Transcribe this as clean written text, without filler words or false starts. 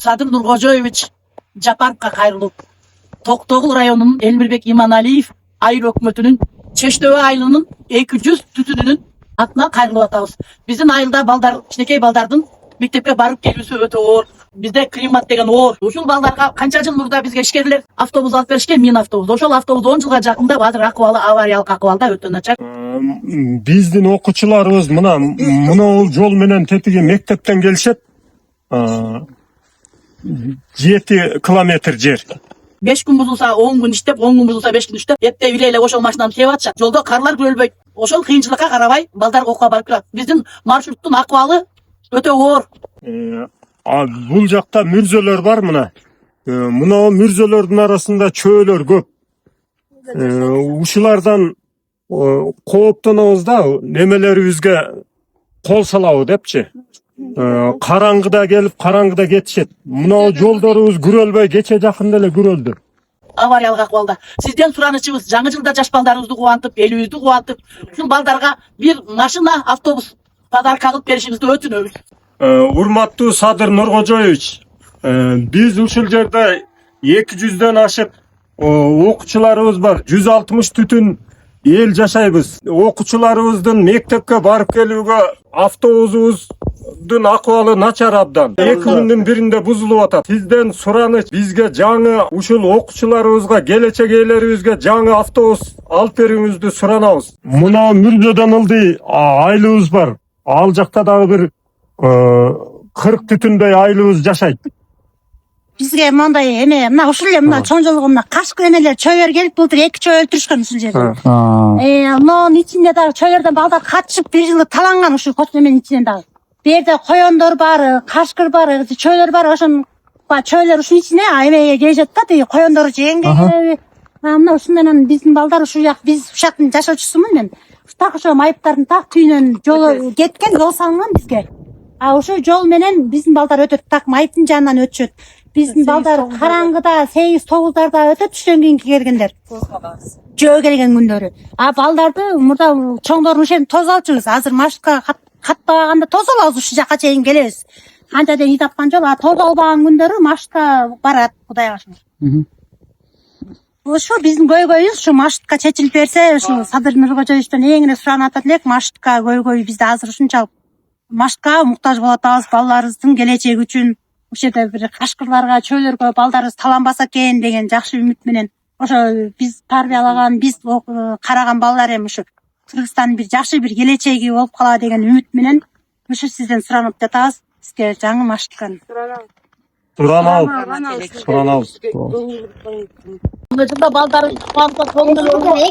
Садыр Нуркожоевич Жапаровка кайрылып, Токтогул районунун Элмирбек Иманалиев айыл өкмөтүнүн Чештөбө айылынын 200 түтүнүнүн атына кайрылып атабыз. Биздин айылда балдар, кичинекей балдардын мектепке барып келүүсү өтө оор. Бизде климат деген оор. Ушул балдарга канча жыл мурда бизге ишкерлер автобус алып беришкен, мин автобус. Ошол автобус 10 жылга жакында азыр акыбалы авариялык акыбалда өтө начар. Биздин окуучуларыбыз мына жол менен тетиги мектептен келишет. 7 километр жер. 5 күн бузулса 10 күн иштеп, 10 күн бузулса 5 күн иштеп, эптеп илейле ошол машинаны кеп атышат. Жолдо карлар күрөлбөйт. Ошол кыйынчылыкка карабай балдар окууга барып келет. Биздин маршруттун акыбалы өтө оор. Бул жакта мүрзөлөр бар мына. Мына мүрзөлөрдүн арасында чөөлөр көп. Ушулардан кооптонобуз да, немелерибизге кол салабы депчи. Караңгыда келип, караңгыда кетишет. Мына жолдорубуз күрөлбөй, кече жакында эле күрөлдү. Авариялык акыбалда. Сизден суранычыбыз, жаңы жылда жаш балдарыбызды кубантып, элибизди кубантып, ушул балдарга бир машина, автобус подарка кылып беришиңизди өтүнөбүз. Урматтуу Садыр Нуркожоевич, биз ушул жерде 200дөн ашык окуучуларыбыз бар. 160 түтүн эл жашайбыз. Окуучуларыбыздын мектепке барып келүүгө автобусубуздун акыбалы начар абдан. 2 күндүн биринде бузулуп атат. Сизден сураныч, бизге жаңы ушул окуучуларыбызга, келечек ээлерибизге жаңы автобус алып берүүңүздү суранабыз. Мына мүрзөдөн ылдый айылыбыз бар. Ал жакта дагы бир 40 түтүндөй айылыбыз жашайт. Бизге мындай эме, мына ушул эле мына чоң жолго мына кашкы эмелер чөйлөр келип, былтыр 2 чөй өлтүрүшкөн ушул жерде. Мынун ичинде дагы чөйлөрдөн балдар катышып бир жылы таланган ушул кот эменин ичинен дагы. Бу жерде коёндор бар, кашкыр бар, чөйлөр бар, ошон чөйлөр ушунун ичине эмеге келишет да, тиги коёндор жеңге. Мына ушун менен биздин балдар ушул жак, биз ушактын жашоочусумун мен. Так ошо майыптардын так түйүнөн жолу кеткен, жол салынган бизге. Ошол жол менен биздин балдар өтөт, так майыптын жанынан өтүшөт. Биздин балдар караңгыда 8-9дарда өтөт, түштөн кийинки келгендер. Жөө келген күндөрү. Балдарды мурда чоңдордун ишин тосуп алчубуз. Азыр маршрутка катпаганда тосуп алабыз, ушул жака чейин келебиз. Канча ден үй тапкан жол, тосуп албаган күндөрү маршрутка барат, Кудайга шүгүр. Ошо биздин көйгөйүбүз ушу маршрутка чечилип берсе, ушу Садыр Нуркожоевичтен эң эле суранып атат элек, маршрутка көйгөй бизде азыр ушунчалык маршрутка муктаж болуп атабыз балдарыбыздын келечеги үчүн. Ошол жерде бир кашкырларга, чөйлөргө балдарыбыз таланбаса экен деген жакшы үмүт менен ошо биз тарбиялаган, биз караган балдар эми ушу Кыргызстандын бир жакшы бир келечеги болуп калат деген үмүт менен ушу сизден суранып жатабыз. Бизге жаңы маршрутканы Суранабыз. Жылда балдарыбыз